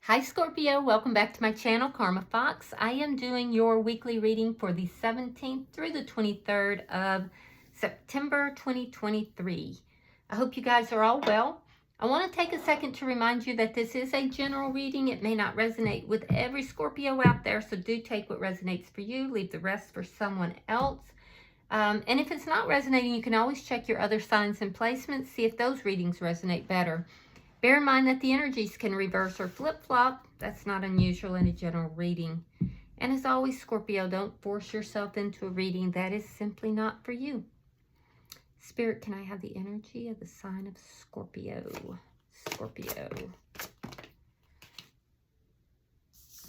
Hi Scorpio, welcome back to my channel, Karma Fox. I am doing your weekly reading for the 17th through the 23rd of September 2023. I hope you guys are all well. I want to take a second to remind you that this is a general reading. It may not resonate with every Scorpio out there, so do take what resonates for you, leave the rest for someone else. And if it's not resonating, you can always check your other signs and placements, see if those readings resonate better. Bear in mind that the energies can reverse or flip-flop. That's not unusual in a general reading. And as always, Scorpio, don't force yourself into a reading that is simply not for you. Spirit, can I have the energy of the sign of Scorpio? Scorpio.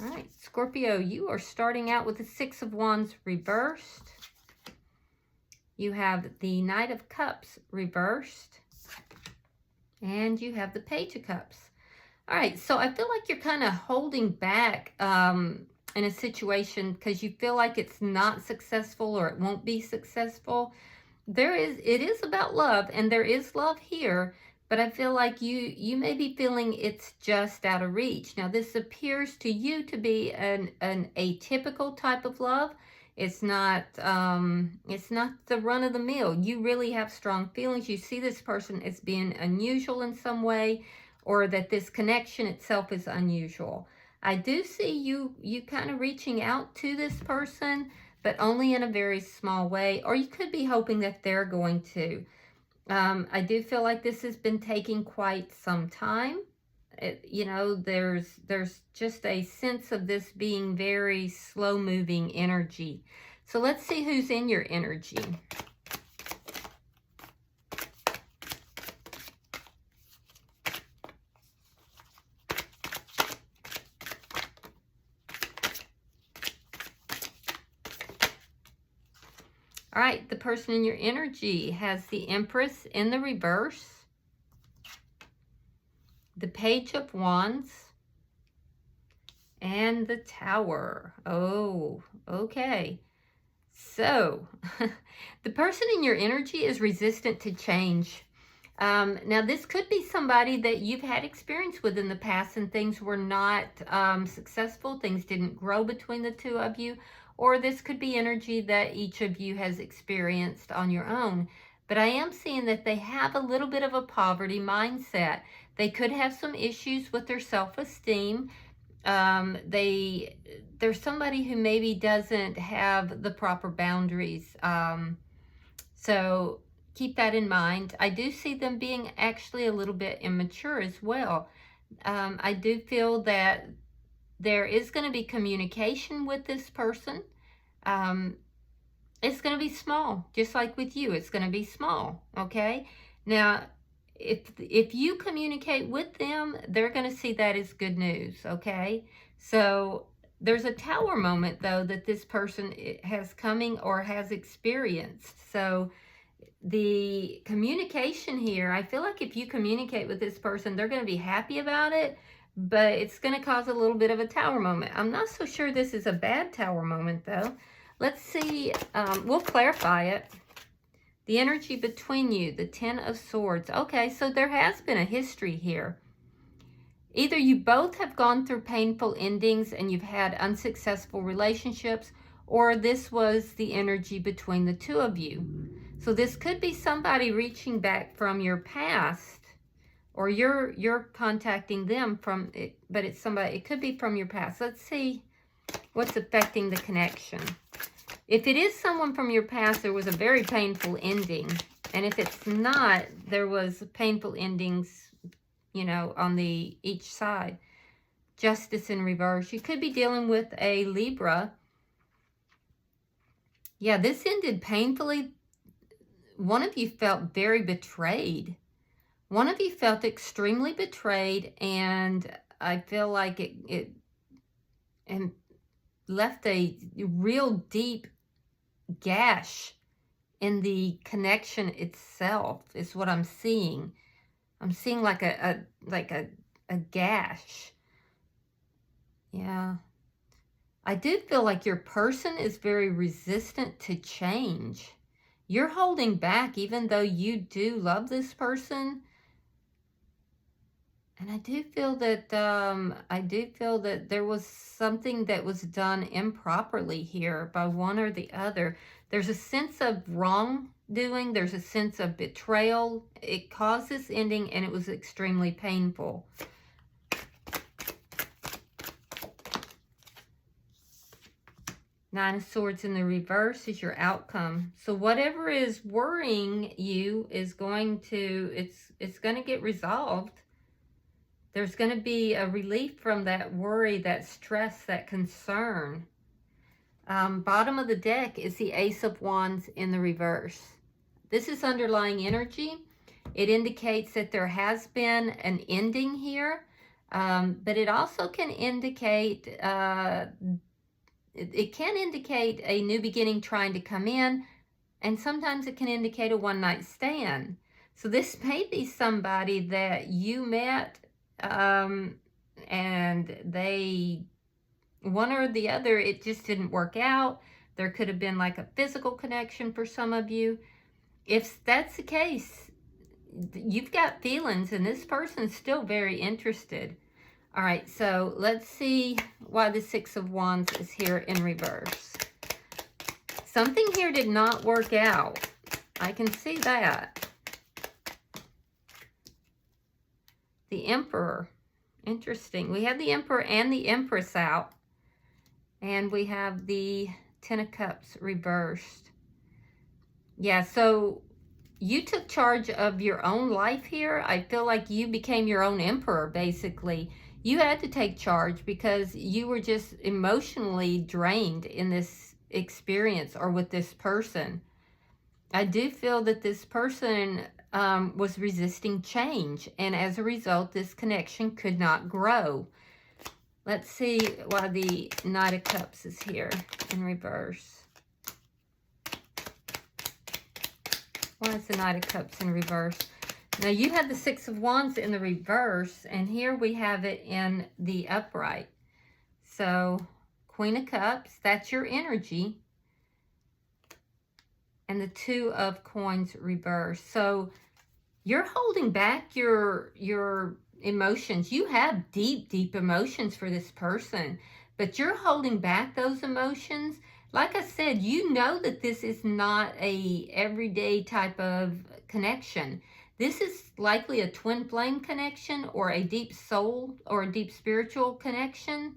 All right, Scorpio, you are starting out with the Six of Wands reversed. You have the Knight of Cups reversed. And you have the Page of Cups. All right, so I feel like you're kind of holding back in a situation because you feel like it's not successful or it won't be successful. It is about love, and there is love here, but I feel like you may be feeling it's just out of reach. Now, this appears to you to be an atypical type of love. It's not the run of the mill. You really have strong feelings. You see this person as being unusual in some way, or that this connection itself is unusual. I do see you kind of reaching out to this person, but only in a very small way, or you could be hoping that they're going to. I do feel like this has been taking quite some time. There's just a sense of this being very slow-moving energy. So let's see who's in your energy. All right, the person in your energy has the Empress in the reverse, the Page of Wands, and the Tower. Oh, okay. So, the person in your energy is resistant to change. Now, this could be somebody that you've had experience with in the past and things were not successful. Things didn't grow between the two of you. Or this could be energy that each of you has experienced on your own. But I am seeing that they have a little bit of a poverty mindset. They could have some issues with their self-esteem. There's somebody who maybe doesn't have the proper boundaries. So keep that in mind. I do see them being actually a little bit immature as well. I do feel that there is going to be communication with this person. It's going to be small, just like with you. It's going to be small, okay? Now, if you communicate with them, they're going to see that as good news, okay? So there's a Tower moment, though, that this person has coming or has experienced. So the communication here, I feel like if you communicate with this person, they're going to be happy about it, but it's going to cause a little bit of a Tower moment. I'm not so sure this is a bad Tower moment, though. Let's see. We'll clarify it. The energy between you, the Ten of Swords. Okay, so there has been a history here. Either you both have gone through painful endings and you've had unsuccessful relationships, or this was the energy between the two of you. So this could be somebody reaching back from your past, or you're contacting them from it, but it's somebody, it could be from your past. Let's see what's affecting the connection. If it is someone from your past, there was a very painful ending. And if it's not, there was painful endings, on each side. Justice in reverse. You could be dealing with a Libra. Yeah, this ended painfully. One of you felt very betrayed. One of you felt extremely betrayed, and I feel like it left a real deep gash in the connection itself is what I'm seeing. I'm seeing like a gash. Yeah. I do feel like your person is very resistant to change. You're holding back even though you do love this person. And I do feel that there was something that was done improperly here by one or the other. There's a sense of wrongdoing. There's a sense of betrayal. It caused this ending, and it was extremely painful. Nine of Swords in the reverse is your outcome. So whatever is worrying you is going to, it's going to get resolved. There's going to be a relief from that worry, that stress, that concern. Bottom of the deck is the Ace of Wands in the reverse. This is underlying energy. It indicates that there has been an ending here, but it also can indicate, it can indicate a new beginning trying to come in, and sometimes it can indicate a one-night stand. So this may be somebody that you met, and they, one or the other, it just didn't work out. There could have been like a physical connection for some of you. If that's the case, you've got feelings, and this person's still very interested. All right, so let's see why the Six of Wands is here in reverse. Something here did not work out. I can see that. The Emperor. Interesting. We have the Emperor and the Empress out. And we have the Ten of Cups reversed. Yeah, so you took charge of your own life here. I feel like you became your own emperor, basically. You had to take charge because you were just emotionally drained in this experience or with this person. I do feel that this person was resisting change, and as a result, this connection could not grow. Let's see why the Knight of Cups is here in reverse. Why is the Knight of Cups in reverse? Now, you have the Six of Wands in the reverse, and here we have it in the upright. So, Queen of Cups, that's your energy. And the Two of Coins reverse. So, you're holding back your emotions. You have deep, deep emotions for this person, but you're holding back those emotions. Like I said, you know that this is not a everyday type of connection. This is likely a twin flame connection or a deep soul or a deep spiritual connection,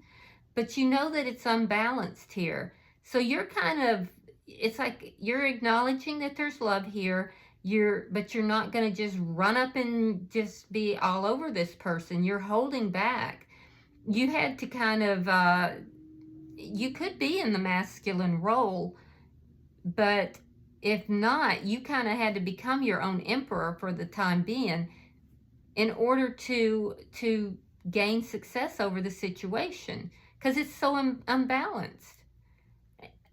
but you know that it's unbalanced here. So you're kind of, it's like you're acknowledging that there's love here, but you're not going to just run up and just be all over this person. You're holding back. You had to kind of, you could be in the masculine role, but if not, you kind of had to become your own emperor for the time being in order to gain success over the situation, because it's so unbalanced.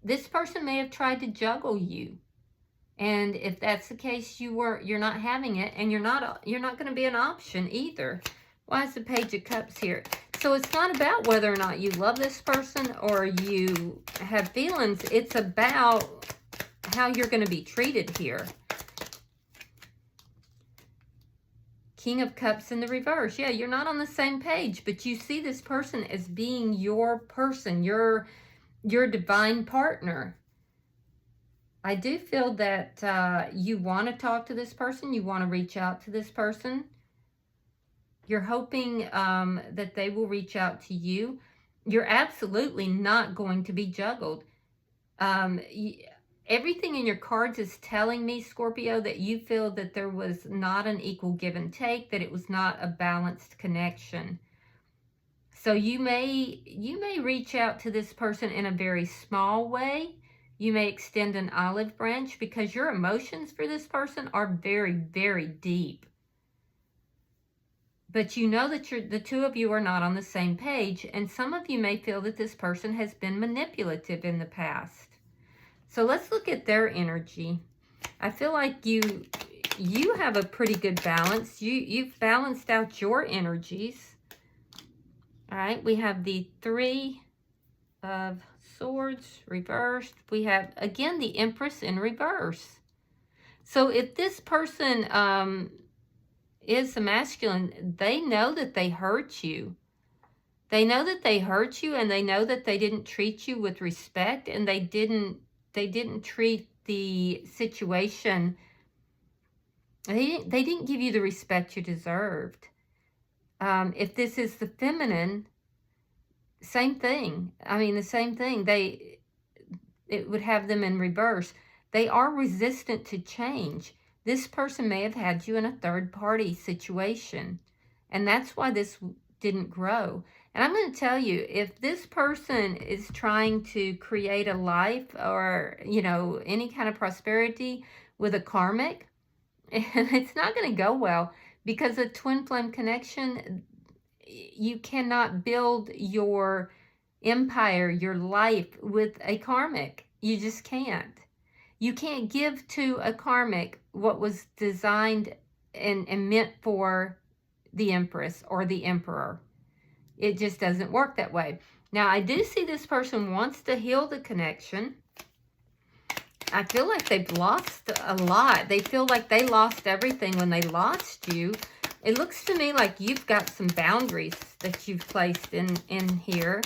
This person may have tried to juggle you. And if that's the case, you're not having it, and you're not going to be an option either. Why is the Page of Cups here? So it's not about whether or not you love this person or you have feelings. It's about how you're going to be treated here. King of Cups in the reverse. Yeah, you're not on the same page, but you see this person as being your person, your divine partner. I do feel that you want to talk to this person. You want to reach out to this person. You're hoping that they will reach out to you. You're absolutely not going to be juggled. Everything in your cards is telling me, Scorpio, that you feel that there was not an equal give and take, that it was not a balanced connection. So you may reach out to this person in a very small way. You may extend an olive branch because your emotions for this person are very, very deep. But you know that the two of you are not on the same page, and some of you may feel that this person has been manipulative in the past. So let's look at their energy. I feel like you have a pretty good balance. You've balanced out your energies. All right, we have the Three of Swords reversed. We have, again, the Empress in reverse. So if this person, is the masculine. They know that they hurt you. They know that they hurt you, and they know that they didn't treat you with respect, and they didn't treat the situation, they didn't give you the respect you deserved. If this is the feminine, same thing. I mean, the same thing. It would have them in reverse. They are resistant to change. This person may have had you in a third-party situation, and that's why this didn't grow. And I'm going to tell you, if this person is trying to create a life or, you know, any kind of prosperity with a karmic, it's not going to go well, because a twin flame connection, you cannot build your empire, your life with a karmic. You just can't. You can't give to a karmic what was designed and meant for the Empress or the Emperor. It just doesn't work that way. Now, I do see this person wants to heal the connection. I feel like they've lost a lot. They feel like they lost everything when they lost you. It looks to me like you've got some boundaries that you've placed in here.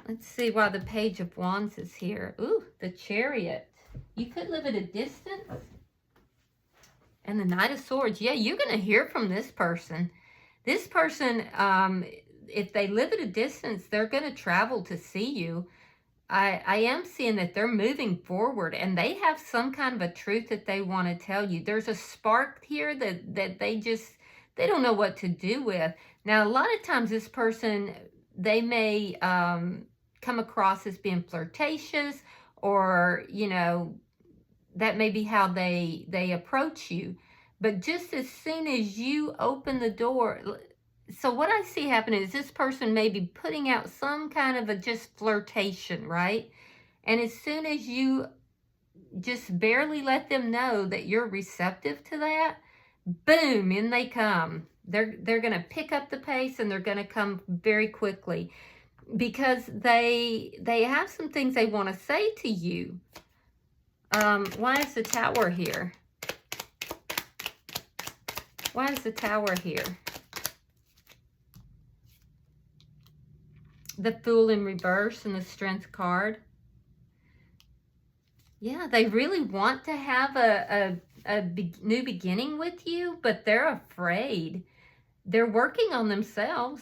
Let's see why the Page of Wands is here. Ooh, the Chariot. You could live at a distance. And the Knight of Swords. Yeah, you're going to hear from this person. This person, if they live at a distance, they're going to travel to see you. I am seeing that they're moving forward, and they have some kind of a truth that they want to tell you. There's a spark here that they don't know what to do with. Now, a lot of times this person, they may come across as being flirtatious, or, you know, that may be how they approach you. But just as soon as you open the door, so what I see happening is this person may be putting out some kind of a just flirtation, right? And as soon as you just barely let them know that you're receptive to that, boom, in they come. They're going to pick up the pace, and they're going to come very quickly, because they have some things they want to say to you. Why is the Tower here? Why is the Tower here? The Fool in reverse and the Strength card. Yeah, they really want to have a new beginning with you, but they're afraid. They're working on themselves.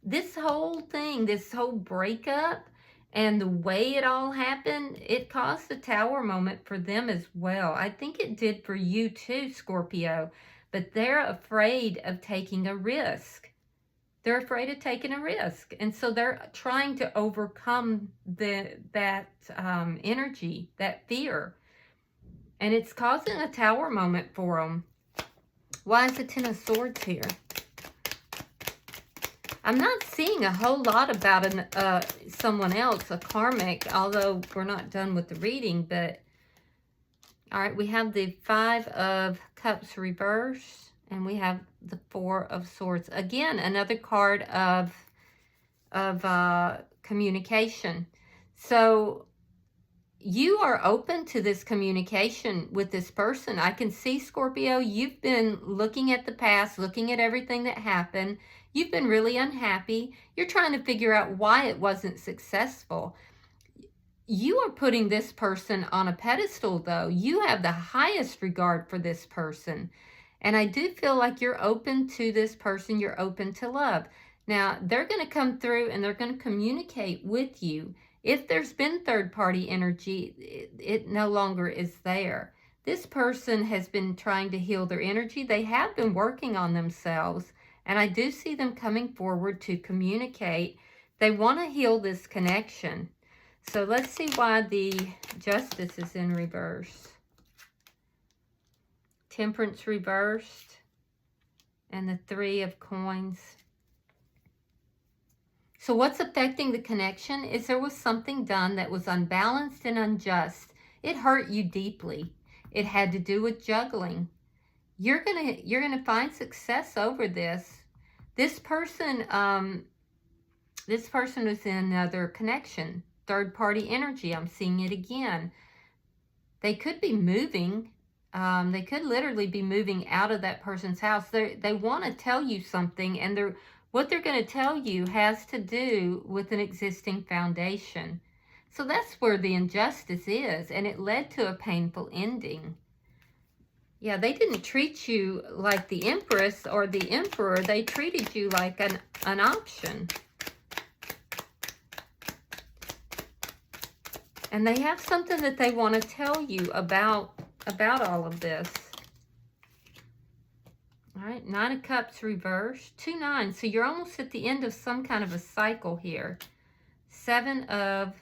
This whole thing, this whole breakup, and the way it all happened, it caused a Tower moment for them as well. I think it did for you too, Scorpio. But they're afraid of taking a risk. They're afraid of taking a risk. And so they're trying to overcome that energy, that fear. And it's causing a Tower moment for them. Why is the Ten of Swords here? I'm not seeing a whole lot about someone else, a karmic, although we're not done with the reading. But, all right, we have the Five of Cups reverse, and we have the Four of Swords. Again, another card of communication. So you are open to this communication with this person. I can see, Scorpio, you've been looking at the past, looking at everything that happened. You've been really unhappy. You're trying to figure out why it wasn't successful. You are putting this person on a pedestal, though. You have the highest regard for this person. And I do feel like you're open to this person. You're open to love. Now, they're going to come through and they're going to communicate with you. If there's been third-party energy, it no longer is there. This person has been trying to heal their energy. They have been working on themselves. And I do see them coming forward to communicate. They want to heal this connection. So let's see why the Justice is in reverse. Temperance reversed. And the Three of Coins. So what's affecting the connection is there was something done that was unbalanced and unjust. It hurt you deeply. It had to do with juggling. You're gonna find success over this. This person is in another connection. Third party energy. I'm seeing it again. They could be moving. They could literally be moving out of that person's house. They want to tell you something, and what they're going to tell you has to do with an existing foundation. So that's where the injustice is, and it led to a painful ending. Yeah, they didn't treat you like the Empress or the Emperor. They treated you like an option. And they have something that they want to tell you about all of this. All right, 9 of Cups reversed, 2 9. So you're almost at the end of some kind of a cycle here. 7 of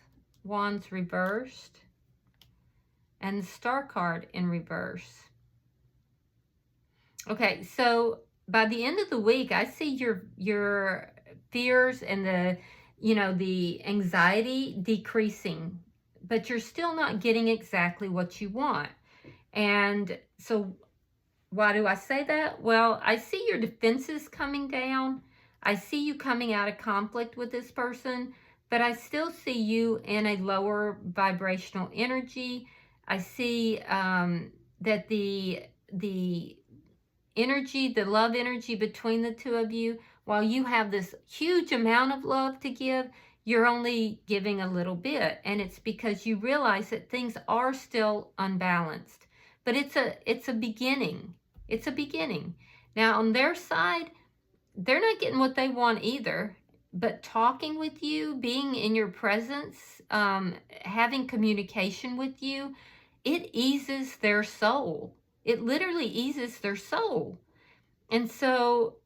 Wands reversed, and the Star card in reverse. Okay, so by the end of the week, I see your fears and the anxiety decreasing, but you're still not getting exactly what you want. And so why do I say that? Well, I see your defenses coming down. I see you coming out of conflict with this person, but I still see you in a lower vibrational energy. I see that the energy, the love energy between the two of you, while you have this huge amount of love to give, you're only giving a little bit. And it's because you realize that things are still unbalanced. But it's a beginning. It's a beginning. Now, on their side, they're not getting what they want either. But talking with you, being in your presence, having communication with you, it eases their soul. It literally eases their soul. And so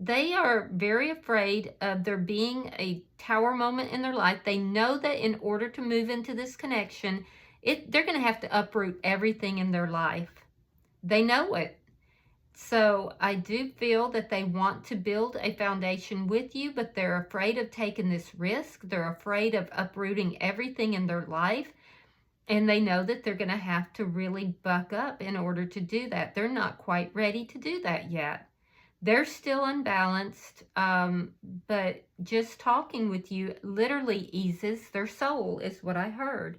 they are very afraid of there being a tower moment in their life. They know that in order to move into this connection, they're going to have to uproot everything in their life. They know it. So I do feel that they want to build a foundation with you, but they're afraid of taking this risk. They're afraid of uprooting everything in their life. And they know that they're going to have to really buck up in order to do that. They're not quite ready to do that yet. They're still unbalanced, but just talking with you literally eases their soul, is what I heard.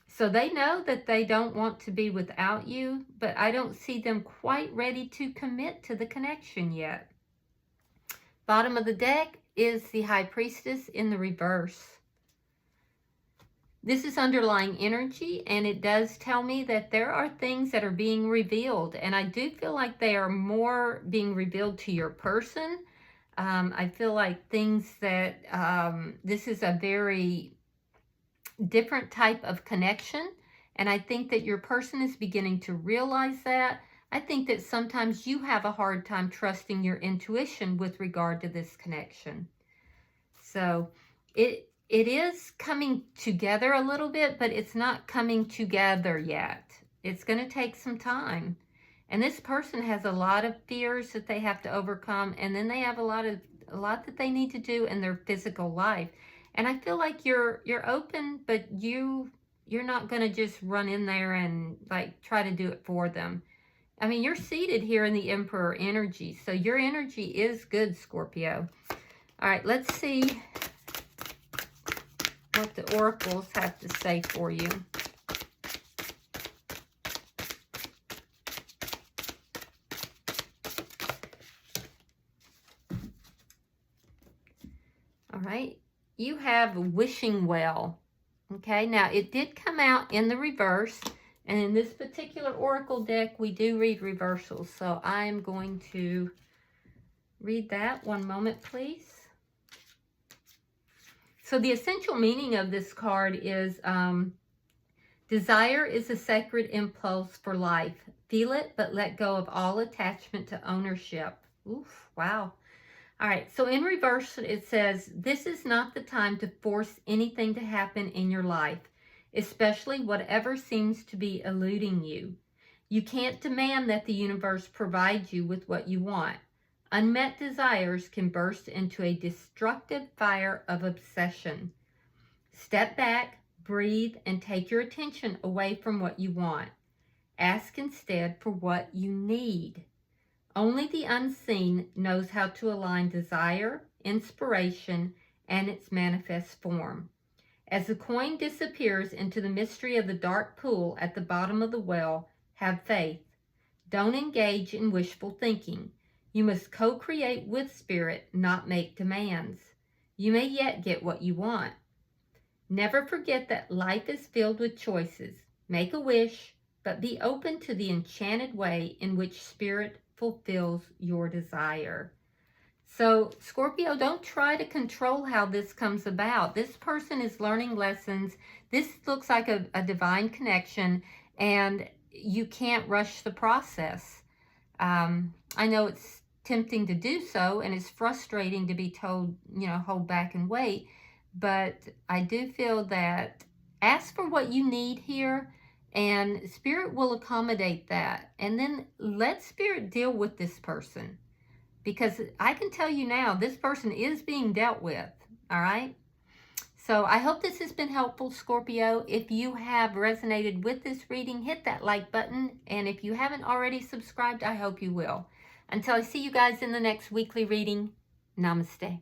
So they know that they don't want to be without you, but I don't see them quite ready to commit to the connection yet. Bottom of the deck is the High Priestess in the reverse. This is underlying energy, and it does tell me that there are things that are being revealed, and I do feel like they are more being revealed to your person. I feel like things that this is a very different type of connection, and I think that your person is beginning to realize that. I think that sometimes you have a hard time trusting your intuition with regard to this connection. So it is coming together a little bit, but it's not coming together yet. It's going to take some time. And this person has a lot of fears that they have to overcome, and then they have a lot that they need to do in their physical life. And I feel like you're open, but you're not going to just run in there and like try to do it for them. I mean, you're seated here in the Emperor energy, so your energy is good, Scorpio. All right, let's see what the oracles have to say for you. All right, you have wishing well. Okay, now it did come out in the reverse, and in this particular oracle deck, we do read reversals. So I am going to read that. One moment, please. So the essential meaning of this card is desire is a sacred impulse for life. Feel it, but let go of all attachment to ownership. Oof, wow. All right, so in reverse, it says, this is not the time to force anything to happen in your life, especially whatever seems to be eluding you. You can't demand that the universe provide you with what you want. Unmet desires can burst into a destructive fire of obsession. Step back, breathe, and take your attention away from what you want. Ask instead for what you need. Only the unseen knows how to align desire, inspiration, and its manifest form. As the coin disappears into the mystery of the dark pool at the bottom of the well, Have faith. Don't engage in wishful thinking. You must co-create with Spirit, not make demands. You may yet get what you want. Never forget that life is filled with choices. Make a wish, but be open to the enchanted way in which Spirit fulfills your desire. So, Scorpio, don't try to control how this comes about. This person is learning lessons. This looks like a divine connection, and you can't rush the process. I know it's tempting to do so, and it's frustrating to be told, hold back and wait. But I do feel that ask for what you need here, and Spirit will accommodate that. And then let Spirit deal with this person. Because I can tell you now, this person is being dealt with, all right? So I hope this has been helpful, Scorpio. If you have resonated with this reading, hit that like button. And if you haven't already subscribed, I hope you will. Until I see you guys in the next weekly reading, namaste.